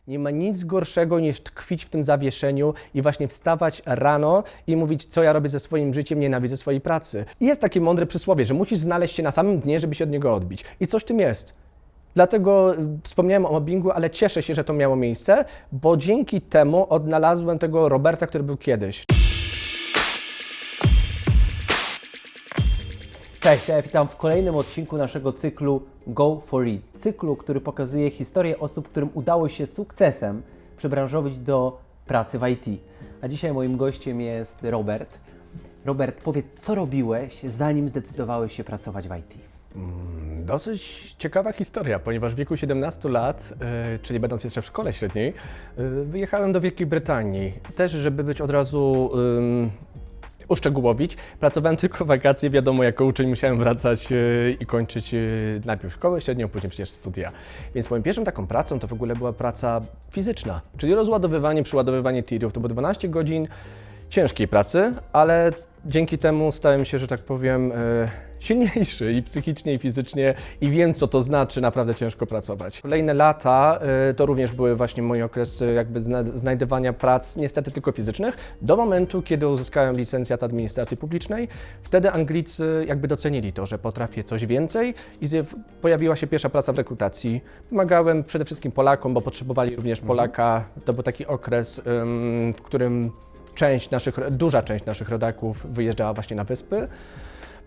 Nie ma nic gorszego niż tkwić w tym zawieszeniu i właśnie wstawać rano i mówić, co ja robię ze swoim życiem, nienawidzę swojej pracy. I jest takie mądre przysłowie, że musisz znaleźć się na samym dnie, żeby się od niego odbić. I coś w tym jest. Dlatego wspomniałem o mobbingu, ale cieszę się, że to miało miejsce, bo dzięki temu odnalazłem tego Roberta, który był kiedyś. Cześć, ja witam w kolejnym odcinku naszego cyklu Go for It. Cyklu, który pokazuje historię osób, którym udało się sukcesem przebranżowić do pracy w IT. A dzisiaj moim gościem jest Robert. Robert, powiedz, co robiłeś, zanim zdecydowałeś się pracować w IT? Dosyć ciekawa historia, ponieważ w wieku 17 lat, czyli będąc jeszcze w szkole średniej, wyjechałem do Wielkiej Brytanii. Też, żeby być od razu uszczegółowić, pracowałem tylko w wakacje, wiadomo, jako uczeń musiałem wracać i kończyć najpierw szkołę średnią, później przecież studia. Więc moją pierwszą taką pracą to w ogóle była praca fizyczna, czyli rozładowywanie, przeładowywanie tirów. To było 12 godzin ciężkiej pracy, ale dzięki temu stałem się, że tak powiem, silniejszy i psychicznie, i fizycznie i wiem, co to znaczy naprawdę ciężko pracować. Kolejne lata to również były właśnie mój okres jakby znajdywania prac, niestety tylko fizycznych, do momentu, kiedy uzyskałem licencjat administracji publicznej. Wtedy Anglicy jakby docenili to, że potrafię coś więcej i pojawiła się pierwsza praca w rekrutacji. Pomagałem przede wszystkim Polakom, bo potrzebowali również Polaka. To był taki okres, w którym duża część naszych rodaków wyjeżdżała właśnie na wyspy.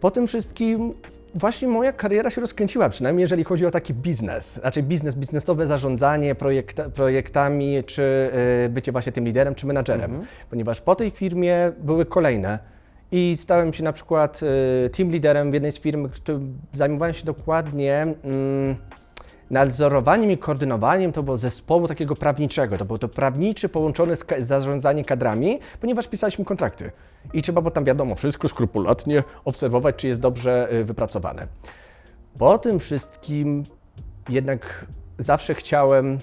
Po tym wszystkim właśnie moja kariera się rozkręciła, przynajmniej jeżeli chodzi o taki biznes, raczej biznesowe zarządzanie projektami, czy bycie właśnie tym liderem, czy menadżerem, ponieważ po tej firmie były kolejne i stałem się na przykład team liderem w jednej z firm, którym zajmowałem się dokładnie nadzorowaniem i koordynowaniem to było zespołu takiego prawniczego. To był to prawniczy połączony z zarządzaniem kadrami, ponieważ pisaliśmy kontrakty. I trzeba było tam, wiadomo, wszystko skrupulatnie obserwować, czy jest dobrze wypracowane. Po tym wszystkim jednak zawsze chciałem,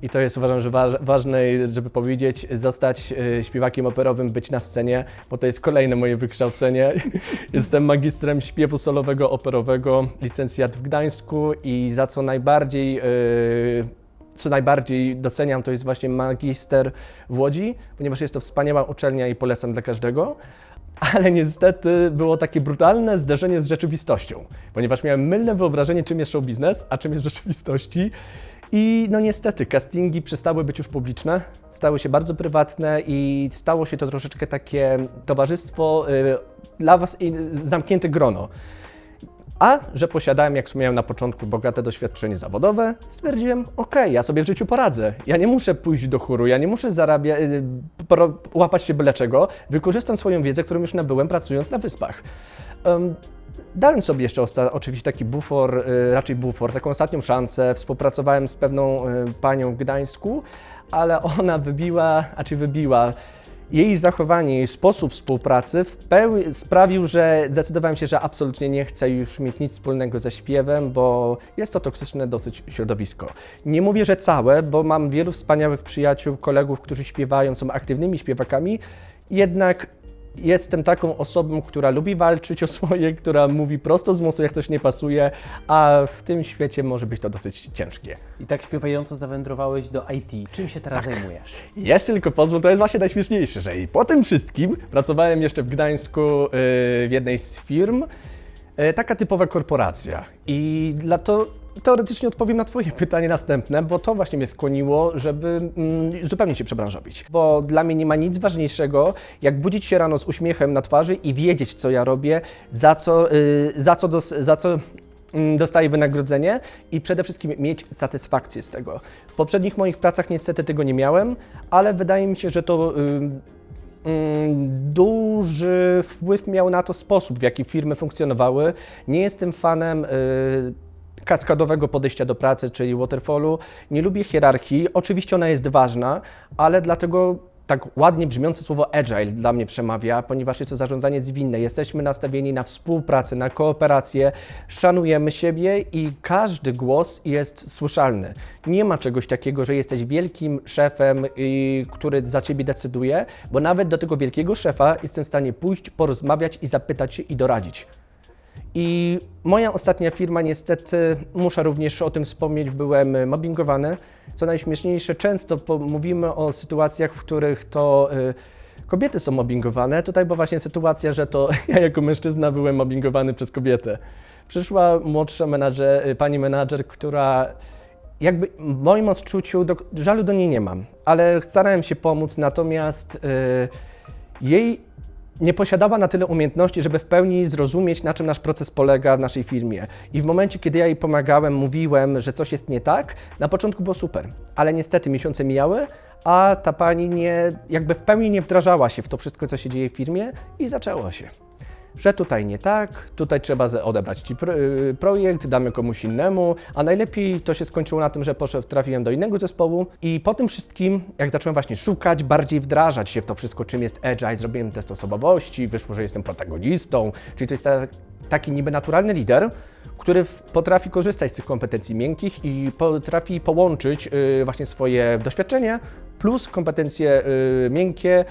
i to jest uważam, że ważne, żeby powiedzieć, zostać śpiewakiem operowym, być na scenie, bo to jest kolejne moje wykształcenie. Jestem magistrem śpiewu solowego, operowego, licencjat w Gdańsku i za co najbardziej doceniam, to jest właśnie magister w Łodzi, ponieważ jest to wspaniała uczelnia i polecam dla każdego. Ale niestety było takie brutalne zderzenie z rzeczywistością, ponieważ miałem mylne wyobrażenie, czym jest show biznes, a czym jest w rzeczywistości. I no niestety castingi przestały być już publiczne, stały się bardzo prywatne i stało się to troszeczkę takie towarzystwo dla was i zamknięte grono. A że posiadałem, jak wspomniałem na początku, bogate doświadczenie zawodowe, stwierdziłem, okej, ja sobie w życiu poradzę. Ja nie muszę pójść do chóru, ja nie muszę łapać się byle czego. Wykorzystam swoją wiedzę, którą już nabyłem pracując na wyspach. Dałem sobie jeszcze oczywiście taki bufor, taką ostatnią szansę. Współpracowałem z pewną panią w Gdańsku, ale ona wybiła. Jej zachowanie, jej sposób współpracy sprawił, że zdecydowałem się, że absolutnie nie chcę już mieć nic wspólnego ze śpiewem, bo jest to toksyczne dosyć środowisko. Nie mówię, że całe, bo mam wielu wspaniałych przyjaciół, kolegów, którzy śpiewają, są aktywnymi śpiewakami, jednak jestem taką osobą, która lubi walczyć o swoje, która mówi prosto z mostu, jak coś nie pasuje, a w tym świecie może być to dosyć ciężkie. I tak śpiewająco zawędrowałeś do IT. Czym się teraz zajmujesz? Jeszcze tylko pozwól, to jest właśnie najśmieszniejsze, że i po tym wszystkim pracowałem jeszcze w Gdańsku w jednej z firm, taka typowa korporacja i teoretycznie odpowiem na Twoje pytanie następne, bo to właśnie mnie skłoniło, żeby zupełnie się przebranżowić. Bo dla mnie nie ma nic ważniejszego, jak budzić się rano z uśmiechem na twarzy i wiedzieć, co ja robię, za co dostaję wynagrodzenie i przede wszystkim mieć satysfakcję z tego. W poprzednich moich pracach niestety tego nie miałem, ale wydaje mi się, że to duży wpływ miał na to sposób, w jaki firmy funkcjonowały. Nie jestem fanem kaskadowego podejścia do pracy, czyli waterfallu. Nie lubię hierarchii. Oczywiście ona jest ważna, ale dlatego tak ładnie brzmiące słowo agile dla mnie przemawia, ponieważ jest to zarządzanie zwinne. Jesteśmy nastawieni na współpracę, na kooperację, szanujemy siebie i każdy głos jest słyszalny. Nie ma czegoś takiego, że jesteś wielkim szefem, który za ciebie decyduje, bo nawet do tego wielkiego szefa jestem w stanie pójść, porozmawiać i zapytać się i doradzić. I moja ostatnia firma, niestety, muszę również o tym wspomnieć, byłem mobbingowany. Co najśmieszniejsze, często mówimy o sytuacjach, w których to kobiety są mobbingowane. Tutaj była właśnie sytuacja, że to ja jako mężczyzna byłem mobbingowany przez kobietę. Przyszła młodsza pani menadżer, która jakby w moim odczuciu, żalu do niej nie mam, ale starałem się pomóc, natomiast jej nie posiadała na tyle umiejętności, żeby w pełni zrozumieć, na czym nasz proces polega w naszej firmie. I w momencie, kiedy ja jej pomagałem, mówiłem, że coś jest nie tak, na początku było super, ale niestety miesiące mijały, a ta pani jakby w pełni nie wdrażała się w to wszystko, co się dzieje w firmie i zaczęło się. Że tutaj nie tak, tutaj trzeba odebrać ci projekt, damy komuś innemu, a najlepiej to się skończyło na tym, że trafiłem do innego zespołu i po tym wszystkim, jak zacząłem właśnie szukać, bardziej wdrażać się w to wszystko, czym jest Agile, zrobiłem test osobowości, wyszło, że jestem protagonistą, czyli to jest taki niby naturalny lider, który potrafi korzystać z tych kompetencji miękkich i potrafi połączyć właśnie swoje doświadczenie plus kompetencje miękkie,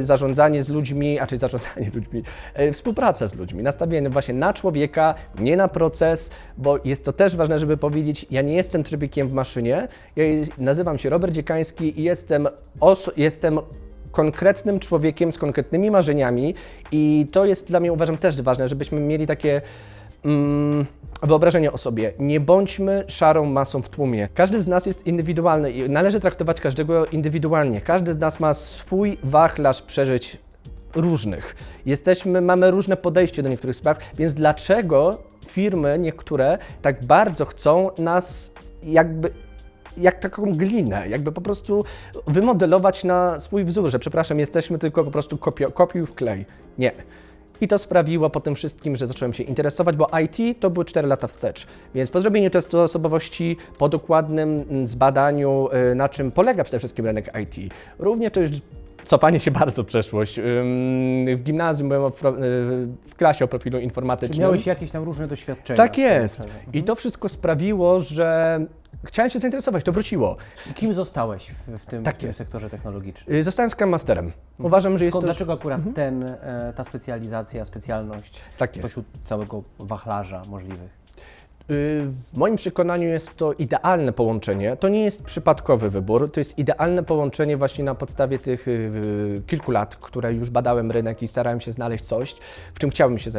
zarządzanie z ludźmi, a czyli zarządzanie ludźmi, współpraca z ludźmi, nastawienie właśnie na człowieka, nie na proces, bo jest to też ważne, żeby powiedzieć, ja nie jestem trybikiem w maszynie, ja nazywam się Robert Dziekański i jestem konkretnym człowiekiem z konkretnymi marzeniami i to jest dla mnie, uważam, też ważne, żebyśmy mieli takie wyobrażenie o sobie. Nie bądźmy szarą masą w tłumie. Każdy z nas jest indywidualny i należy traktować każdego indywidualnie. Każdy z nas ma swój wachlarz przeżyć różnych. Mamy różne podejście do niektórych spraw, więc dlaczego firmy niektóre tak bardzo chcą nas jak taką glinę, jakby po prostu wymodelować na swój wzór, że przepraszam, jesteśmy tylko po prostu kopiuj wklej. Nie. I to sprawiło po tym wszystkim, że zacząłem się interesować, bo IT to były 4 lata wstecz. Więc po zrobieniu testu osobowości, po dokładnym zbadaniu, na czym polega przede wszystkim rynek IT, również to już cofanie się bardzo w przeszłość. W gimnazjum byłem w klasie o profilu informatycznym. Czy miałeś jakieś tam różne doświadczenia? Tak jest. I to wszystko sprawiło, że chciałem się zainteresować, to wróciło. I kim zostałeś w tym jest. sektorze technologicznym? Zostałem Scrum Masterem. Uważam, że jest to... Dlaczego akurat ta specjalizacja, specjalność Tak jest. spośród całego wachlarza możliwych? W moim przekonaniu jest to idealne połączenie. To nie jest przypadkowy wybór, to jest idealne połączenie właśnie na podstawie tych kilku lat, które już badałem rynek i starałem się znaleźć coś, w czym chciałbym się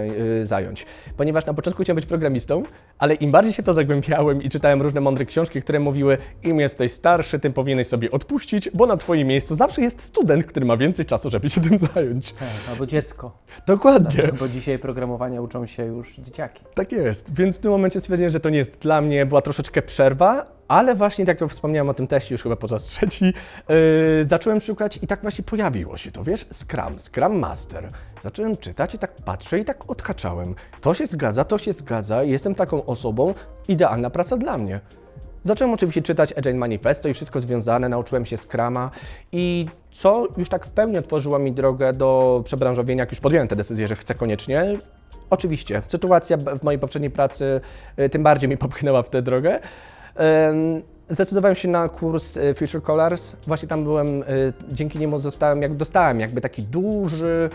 zająć. Ponieważ na początku chciałem być programistą, ale im bardziej się w to zagłębiałem i czytałem różne mądre książki, które mówiły, im jesteś starszy, tym powinieneś sobie odpuścić, bo na twoim miejscu zawsze jest student, który ma więcej czasu, żeby się tym zająć. Tak, albo dziecko. Dokładnie. Bo dzisiaj programowania uczą się już dzieciaki. Tak jest, więc w tym momencie stwierdziłem, że to nie jest dla mnie, była troszeczkę przerwa, ale właśnie tak jak wspomniałem o tym teście już chyba po raz trzeci, zacząłem szukać i tak właśnie pojawiło się to, wiesz, Scrum Master. Zacząłem czytać i tak patrzę i tak odhaczałem. To się zgadza, jestem taką osobą, idealna praca dla mnie. Zacząłem oczywiście czytać Agile Manifesto i wszystko związane, nauczyłem się Scruma i co już tak w pełni otworzyło mi drogę do przebranżowienia, jak już podjąłem tę decyzję, że chcę koniecznie. Oczywiście, sytuacja w mojej poprzedniej pracy tym bardziej mi popchnęła w tę drogę. Zdecydowałem się na kurs Future Colors. Właśnie tam byłem, dzięki niemu dostałem jakby taki duży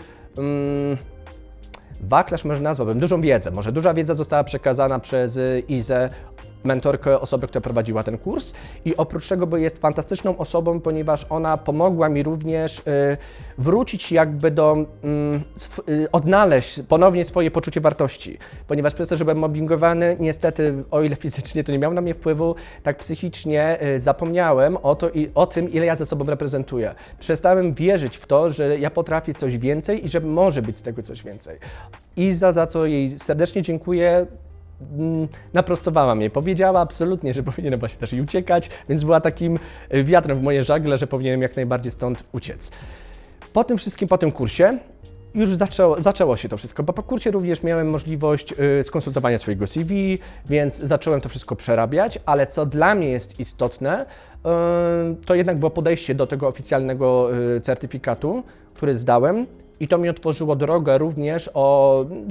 wachlarz, może nazwałbym, dużą wiedzę. Może duża wiedza została przekazana przez Izę, mentorkę, osobę, która prowadziła ten kurs i oprócz tego, bo jest fantastyczną osobą, ponieważ ona pomogła mi również wrócić jakby odnaleźć ponownie swoje poczucie wartości, ponieważ przez to, że byłem mobbingowany, niestety, o ile fizycznie to nie miało na mnie wpływu, tak psychicznie zapomniałem o tym, ile ja ze sobą reprezentuję. Przestałem wierzyć w to, że ja potrafię coś więcej i że może być z tego coś więcej. Iza, za co jej serdecznie dziękuję, naprostowała mnie, powiedziała absolutnie, że powinienem właśnie też i uciekać, więc była takim wiatrem w moje żagle, że powinienem jak najbardziej stąd uciec. Po tym wszystkim, po tym kursie już zaczęło się to wszystko, bo po kursie również miałem możliwość skonsultowania swojego CV, więc zacząłem to wszystko przerabiać, ale co dla mnie jest istotne, to jednak było podejście do tego oficjalnego certyfikatu, który zdałem. I to mi otworzyło drogę również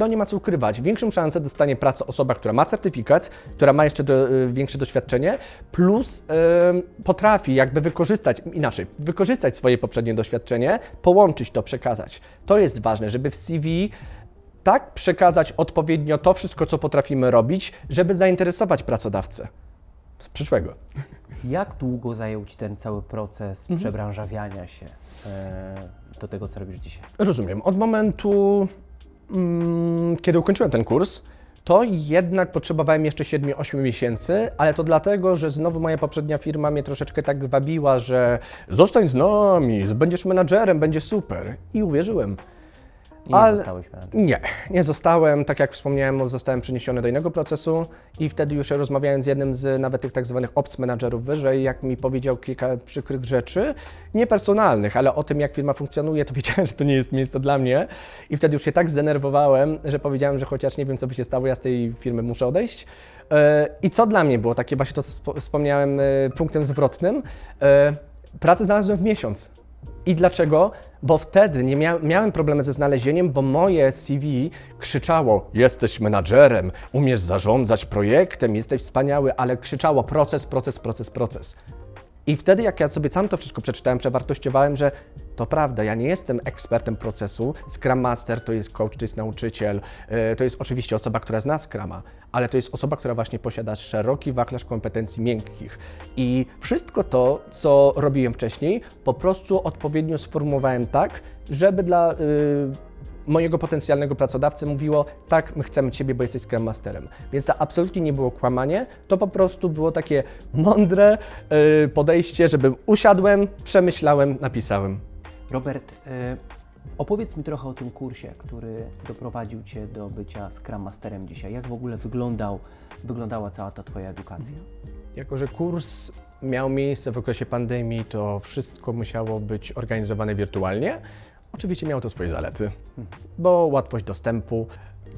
nie ma co ukrywać, większą szansę dostanie pracy osoba, która ma certyfikat, która ma jeszcze większe doświadczenie, plus potrafi jakby wykorzystać swoje poprzednie doświadczenie, połączyć to, przekazać. To jest ważne, żeby w CV tak przekazać odpowiednio to wszystko, co potrafimy robić, żeby zainteresować pracodawcę przyszłego. Jak długo zajął Ci ten cały proces przebranżawiania się do tego, co robisz dzisiaj? Rozumiem. Od momentu, kiedy ukończyłem ten kurs, to jednak potrzebowałem jeszcze 7-8 miesięcy, ale to dlatego, że znowu moja poprzednia firma mnie troszeczkę tak wabiła, że zostań z nami, będziesz menadżerem, będzie super. I uwierzyłem. I nie zostałeś menadżerem? Nie zostałem. Tak jak wspomniałem, zostałem przeniesiony do innego procesu i wtedy już rozmawiając z jednym z nawet tych tak zwanych ops menadżerów wyżej, jak mi powiedział kilka przykrych rzeczy, nie personalnych, ale o tym, jak firma funkcjonuje, to wiedziałem, że to nie jest miejsce dla mnie i wtedy już się tak zdenerwowałem, że powiedziałem, że chociaż nie wiem, co by się stało, ja z tej firmy muszę odejść. I co dla mnie było takie, właśnie to wspomniałem, punktem zwrotnym, pracę znalazłem w miesiąc. I dlaczego? Bo wtedy nie miałem problemy ze znalezieniem, bo moje CV krzyczało: jesteś menadżerem, umiesz zarządzać projektem, jesteś wspaniały, ale krzyczało proces, proces, proces, proces. I wtedy, jak ja sobie sam to wszystko przeczytałem, przewartościowałem, że to prawda, ja nie jestem ekspertem procesu. Scrum Master to jest coach, to jest nauczyciel, to jest oczywiście osoba, która zna Scruma, ale to jest osoba, która właśnie posiada szeroki wachlarz kompetencji miękkich. I wszystko to, co robiłem wcześniej, po prostu odpowiednio sformułowałem tak, żeby dla mojego potencjalnego pracodawcy mówiło: tak, my chcemy Ciebie, bo jesteś Scrum Masterem. Więc to absolutnie nie było kłamanie, to po prostu było takie mądre podejście, żeby usiadłem, przemyślałem, napisałem. Robert, opowiedz mi trochę o tym kursie, który doprowadził Cię do bycia Scrum Masterem dzisiaj. Jak w ogóle wyglądała cała ta Twoja edukacja? Jako że kurs miał miejsce w okresie pandemii, to wszystko musiało być organizowane wirtualnie. Oczywiście miało to swoje zalety, bo łatwość dostępu.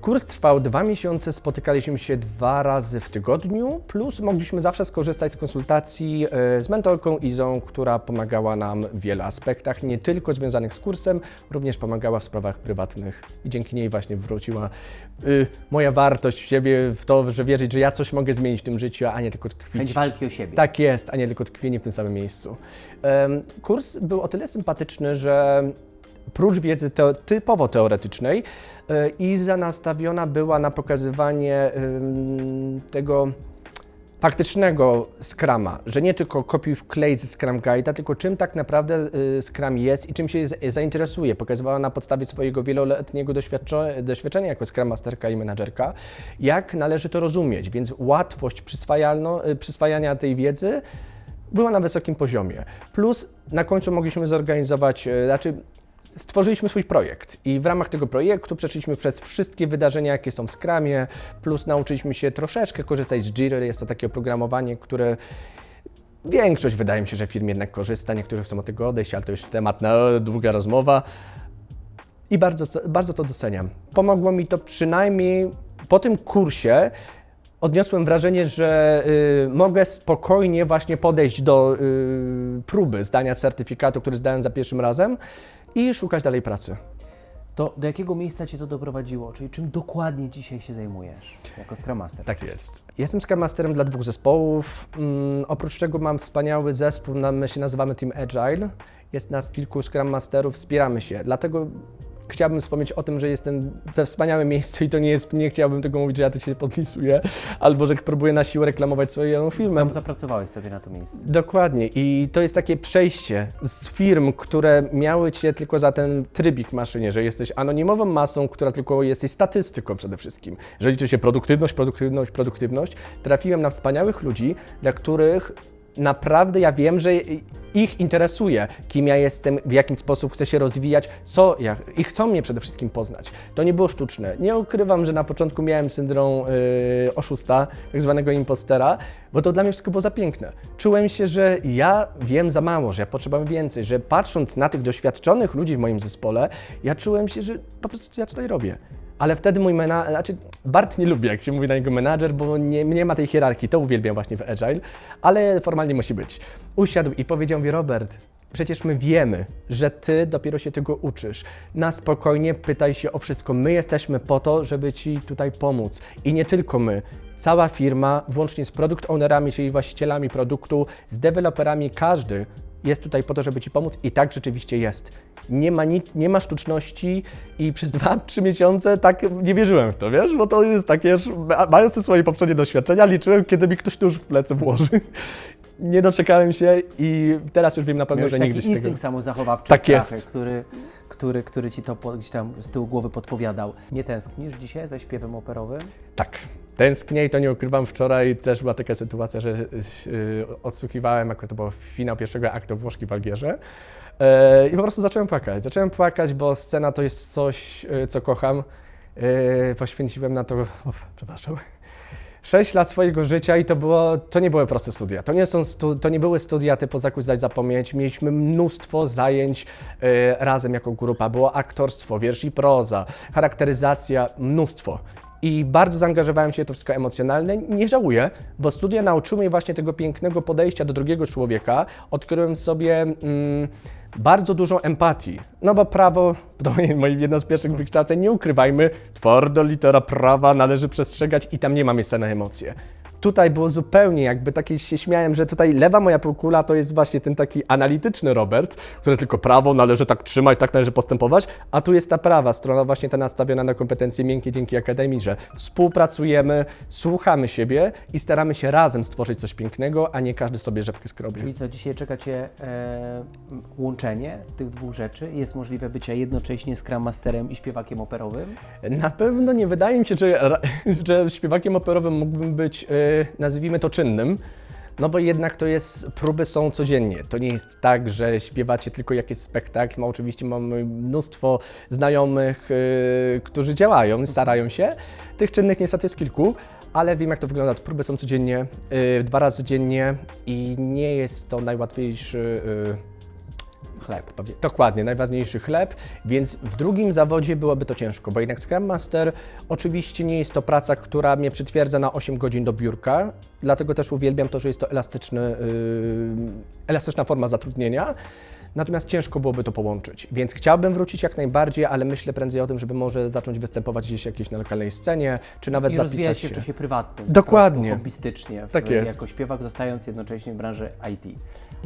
Kurs trwał 2 miesiące, spotykaliśmy się 2 razy w tygodniu, plus mogliśmy zawsze skorzystać z konsultacji z mentorką Izą, która pomagała nam w wielu aspektach, nie tylko związanych z kursem, również pomagała w sprawach prywatnych i dzięki niej właśnie wróciła moja wartość w siebie, w to, że wierzyć, że ja coś mogę zmienić w tym życiu, a nie tylko tkwić. Chęć walki o siebie. Tak jest, a nie tylko tkwienie w tym samym miejscu. Kurs był o tyle sympatyczny, że prócz wiedzy typowo teoretycznej, Iza nastawiona była na pokazywanie tego faktycznego Scruma, że nie tylko kopiuj wklej ze Scrum Guide'a, tylko czym tak naprawdę Scrum jest i czym się zainteresuje. Pokazywała na podstawie swojego wieloletniego doświadczenia jako Scrum Masterka i menadżerka, jak należy to rozumieć, więc łatwość przyswajania tej wiedzy była na wysokim poziomie. Plus na końcu mogliśmy zorganizować, stworzyliśmy swój projekt i w ramach tego projektu przeszliśmy przez wszystkie wydarzenia, jakie są w Scrumie, plus nauczyliśmy się troszeczkę korzystać z Jiry. Jest to takie oprogramowanie, które większość, wydaje mi się, że firm jednak korzysta, niektórzy chcą od tego odejść, ale to już temat na długa rozmowa i bardzo to doceniam. Pomogło mi to przynajmniej po tym kursie. Odniosłem wrażenie, że mogę spokojnie właśnie podejść do próby zdania certyfikatu, który zdałem za pierwszym razem i szukać dalej pracy. To do jakiego miejsca Cię to doprowadziło? Czyli czym dokładnie dzisiaj się zajmujesz jako Scrum Master? Tak jest. Jestem Scrum Masterem dla 2 zespołów. Oprócz tego mam wspaniały zespół, my się nazywamy Team Agile. Jest nas kilku Scrum Masterów, wspieramy się. Dlatego chciałbym wspomnieć o tym, że jestem we wspaniałym miejscu i to nie chciałbym tego mówić, że ja to się podpisuję, albo że próbuję na siłę reklamować swoją firmę. Sam zapracowałeś sobie na to miejsce. Dokładnie i to jest takie przejście z firm, które miały Cię tylko za ten trybik w maszynie, że jesteś anonimową masą, która tylko jesteś statystyką przede wszystkim, że liczy się produktywność. Trafiłem na wspaniałych ludzi, dla których naprawdę ja wiem, że ich interesuje, kim ja jestem, w jaki sposób chcę się rozwijać, i chcą mnie przede wszystkim poznać. To nie było sztuczne. Nie ukrywam, że na początku miałem syndrom oszusta, tak zwanego impostera, bo to dla mnie wszystko było za piękne. Czułem się, że ja wiem za mało, że ja potrzebuję więcej, że patrząc na tych doświadczonych ludzi w moim zespole, ja czułem się, że po prostu co ja tutaj robię. Ale wtedy mój Bart nie lubi, jak się mówi na niego menadżer, bo nie ma tej hierarchii, to uwielbiam właśnie w Agile, ale formalnie musi być. Usiadł i powiedział mi: Robert, przecież my wiemy, że Ty dopiero się tego uczysz. Na spokojnie pytaj się o wszystko. My jesteśmy po to, żeby Ci tutaj pomóc. I nie tylko my. Cała firma, włącznie z product ownerami, czyli właścicielami produktu, z deweloperami, każdy jest tutaj po to, żeby Ci pomóc i tak rzeczywiście jest. Nie ma sztuczności i przez 2-3 miesiące tak nie wierzyłem w to, wiesz, bo to jest takie, mając te swoje poprzednie doświadczenia, liczyłem, kiedy mi ktoś nóż w plecy włoży. Nie doczekałem się i teraz już wiem na pewno, Miałeś że taki nigdy się tego... instynkt samozachowawczy, Tak trochę, jest. który ci to gdzieś tam z tyłu głowy podpowiadał. Nie tęsknisz dzisiaj za śpiewem operowym? Tak, tęsknię i to nie ukrywam. Wczoraj też była taka sytuacja, że odsłuchiwałem, akurat to był finał pierwszego aktu Włoszki w Algierze i po prostu zacząłem płakać. Zacząłem płakać, bo scena to jest coś, co kocham. Poświęciłem na to, przepraszam, 6 lat swojego życia i to nie były proste studia. To nie były studia typu zakuć, zdać, zapomnieć. Mieliśmy mnóstwo zajęć razem jako grupa. Było aktorstwo, wiersz i proza, charakteryzacja, mnóstwo. I bardzo zaangażowałem się w to wszystko emocjonalne. Nie żałuję, bo studia nauczyły mnie właśnie tego pięknego podejścia do drugiego człowieka, odkryłem sobie bardzo dużo empatii. No bo prawo, to jedno z pierwszych wykształceń, nie ukrywajmy, twarda litera prawa należy przestrzegać i tam nie ma miejsca na emocje. Tutaj było zupełnie jakby takie się śmiałem, że tutaj lewa moja półkula to jest właśnie ten taki analityczny Robert, który tylko prawo należy tak trzymać, tak należy postępować, a tu jest ta prawa strona właśnie ta nastawiona na kompetencje miękkie dzięki Akademii, że współpracujemy, słuchamy siebie i staramy się razem stworzyć coś pięknego, a nie każdy sobie rzepkę skrobi. Czyli co, dzisiaj czeka Cię łączenie tych dwóch rzeczy? Jest możliwe bycie jednocześnie Scrum Masterem i śpiewakiem operowym? Na pewno nie wydaje mi się, że śpiewakiem operowym mógłbym być, nazwijmy to, czynnym, no bo jednak to jest, próby są codziennie. To nie jest tak, że śpiewacie tylko jakiś spektakl. No, oczywiście mamy mnóstwo znajomych, którzy działają, starają się. Tych czynnych niestety jest kilku, ale wiem, jak to wygląda. Próby są codziennie, 2 razy dziennie i nie jest to najłatwiejszy chleb. Dokładnie, najważniejszy chleb, więc w drugim zawodzie byłoby to ciężko, bo jednak Scrum Master oczywiście nie jest to praca, która mnie przytwierdza na 8 godzin do biurka, dlatego też uwielbiam to, że jest to elastyczna forma zatrudnienia, natomiast ciężko byłoby to połączyć, więc chciałbym wrócić jak najbardziej, ale myślę prędzej o tym, żeby może zacząć występować gdzieś jakieś na lokalnej scenie, czy nawet I zapisać rozwijać się w czasie prywatnym. Dokładnie. Po prostu hobbystycznie, Tak jest. jako śpiewak, zostając jednocześnie w branży IT.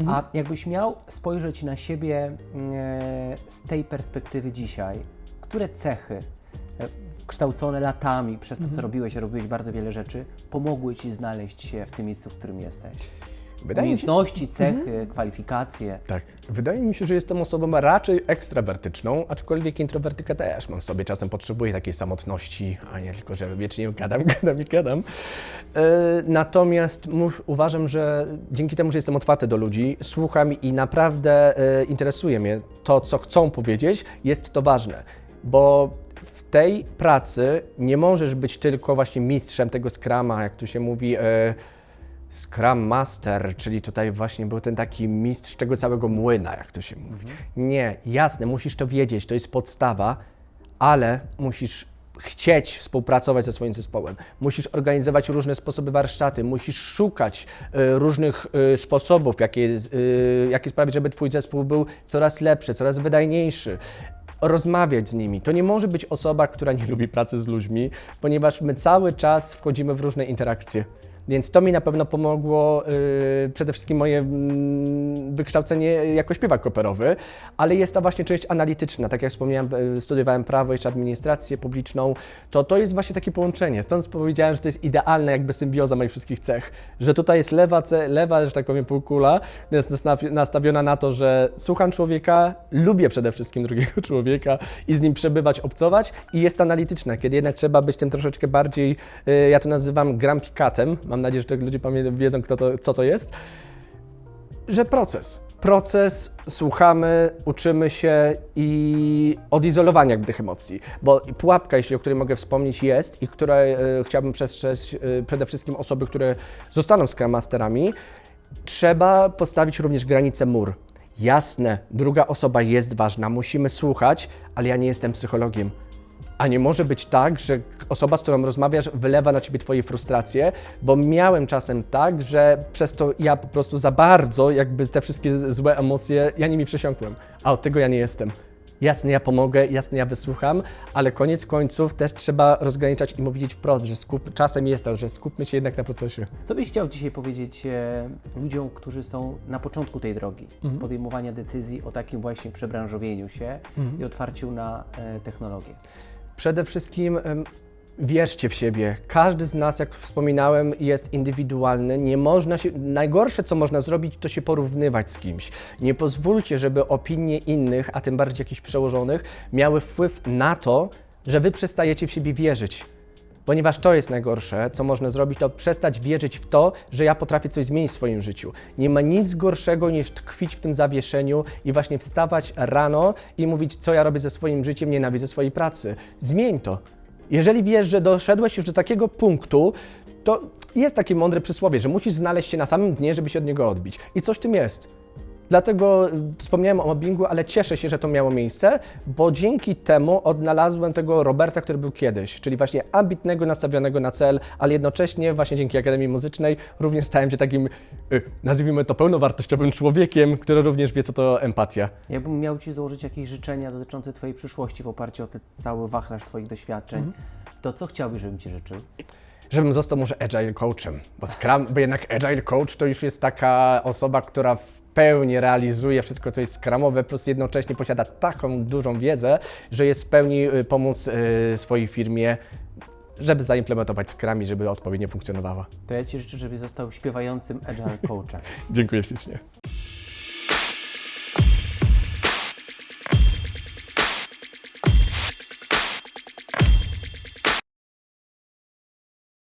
A jakbyś miał spojrzeć na siebie z tej perspektywy dzisiaj, które cechy kształcone latami przez to, co robiłeś, a robiłeś bardzo wiele rzeczy, pomogły Ci znaleźć się w tym miejscu, w którym jesteś? Umiejętności, cechy, kwalifikacje. Tak. Wydaje mi się, że jestem osobą raczej ekstrawertyczną, aczkolwiek introwertykę też mam w sobie. Czasem potrzebuję takiej samotności, a nie tylko, że wiecznie gadam. Natomiast uważam, że dzięki temu, że jestem otwarty do ludzi, słucham i naprawdę interesuje mnie to, co chcą powiedzieć, jest to ważne, bo w tej pracy nie możesz być tylko właśnie mistrzem tego Scruma, jak tu się mówi, Scrum Master, czyli tutaj właśnie był ten taki mistrz tego całego młyna, jak to się mówi. Nie, jasne, musisz to wiedzieć, to jest podstawa, ale musisz chcieć współpracować ze swoim zespołem. Musisz organizować różne sposoby warsztaty, musisz szukać różnych sposobów, jakie sprawić, żeby Twój zespół był coraz lepszy, coraz wydajniejszy. Rozmawiać z nimi. To nie może być osoba, która nie lubi pracy z ludźmi, ponieważ my cały czas wchodzimy w różne interakcje. Więc to mi na pewno pomogło, przede wszystkim moje wykształcenie jako śpiewak operowy, ale jest to właśnie część analityczna. Tak jak wspomniałem, studiowałem prawo, jeszcze administrację publiczną, to jest właśnie takie połączenie. Stąd powiedziałem, że to jest idealna jakby symbioza moich wszystkich cech, że tutaj jest lewa, że tak powiem, półkula, jest nastawiona na to, że słucham człowieka, lubię przede wszystkim drugiego człowieka i z nim przebywać, obcować i jest analityczna, kiedy jednak trzeba być tym troszeczkę bardziej, ja to nazywam grumpy catem. Mam nadzieję, że ludzie wiedzą, co to jest, że proces, słuchamy, uczymy się i odizolowania jakby tych emocji, bo pułapka, o której mogę wspomnieć, jest i której chciałbym przestrzec przede wszystkim osoby, które zostaną Scrum Masterami, trzeba postawić również granicę mur. Jasne, druga osoba jest ważna, musimy słuchać, ale ja nie jestem psychologiem. A nie może być tak, że osoba, z którą rozmawiasz, wylewa na ciebie twoje frustracje, bo miałem czasem tak, że przez to ja po prostu za bardzo, jakby te wszystkie złe emocje, ja nimi przesiąkłem, a od tego ja nie jestem. jasne, ja pomogę, jasne, ja wysłucham, ale koniec końców też trzeba rozgraniczać i mówić wprost, że czasem jest tak, że skupmy się jednak na procesie. Co byś chciał dzisiaj powiedzieć ludziom, którzy są na początku tej drogi, podejmowania decyzji o takim właśnie przebranżowieniu się i otwarciu na technologię? Przede wszystkim wierzcie w siebie. Każdy z nas, jak wspominałem, jest indywidualny. Nie można się, najgorsze, co można zrobić, to się porównywać z kimś. Nie pozwólcie, żeby opinie innych, a tym bardziej jakichś przełożonych, miały wpływ na to, że wy przestajecie w siebie wierzyć. Ponieważ to jest najgorsze, co można zrobić, to przestać wierzyć w to, że ja potrafię coś zmienić w swoim życiu. Nie ma nic gorszego niż tkwić w tym zawieszeniu i właśnie wstawać rano i mówić, co ja robię ze swoim życiem, nienawidzę swojej pracy. Zmień to. Jeżeli wiesz, że doszedłeś już do takiego punktu, to jest takie mądre przysłowie, że musisz znaleźć się na samym dnie, żeby się od niego odbić. I coś w tym jest. Dlatego wspomniałem o mobbingu, ale cieszę się, że to miało miejsce, bo dzięki temu odnalazłem tego Roberta, który był kiedyś, czyli właśnie ambitnego, nastawionego na cel, ale jednocześnie właśnie dzięki Akademii Muzycznej również stałem się takim, nazwijmy to, pełnowartościowym człowiekiem, który również wie, co to empatia. Jakbym miał Ci założyć jakieś życzenia dotyczące Twojej przyszłości w oparciu o ten cały wachlarz Twoich doświadczeń, to co chciałbyś, żebym Ci życzył? Żebym został może agile coachem, bo jednak agile coach to już jest taka osoba, która w pełni realizuje wszystko, co jest skramowe, plus jednocześnie posiada taką dużą wiedzę, że jest w pełni pomóc swojej firmie, żeby zaimplementować Scrum i żeby odpowiednio funkcjonowała. To ja Ci życzę, żebyś został śpiewającym agile coachem. Dziękuję ślicznie.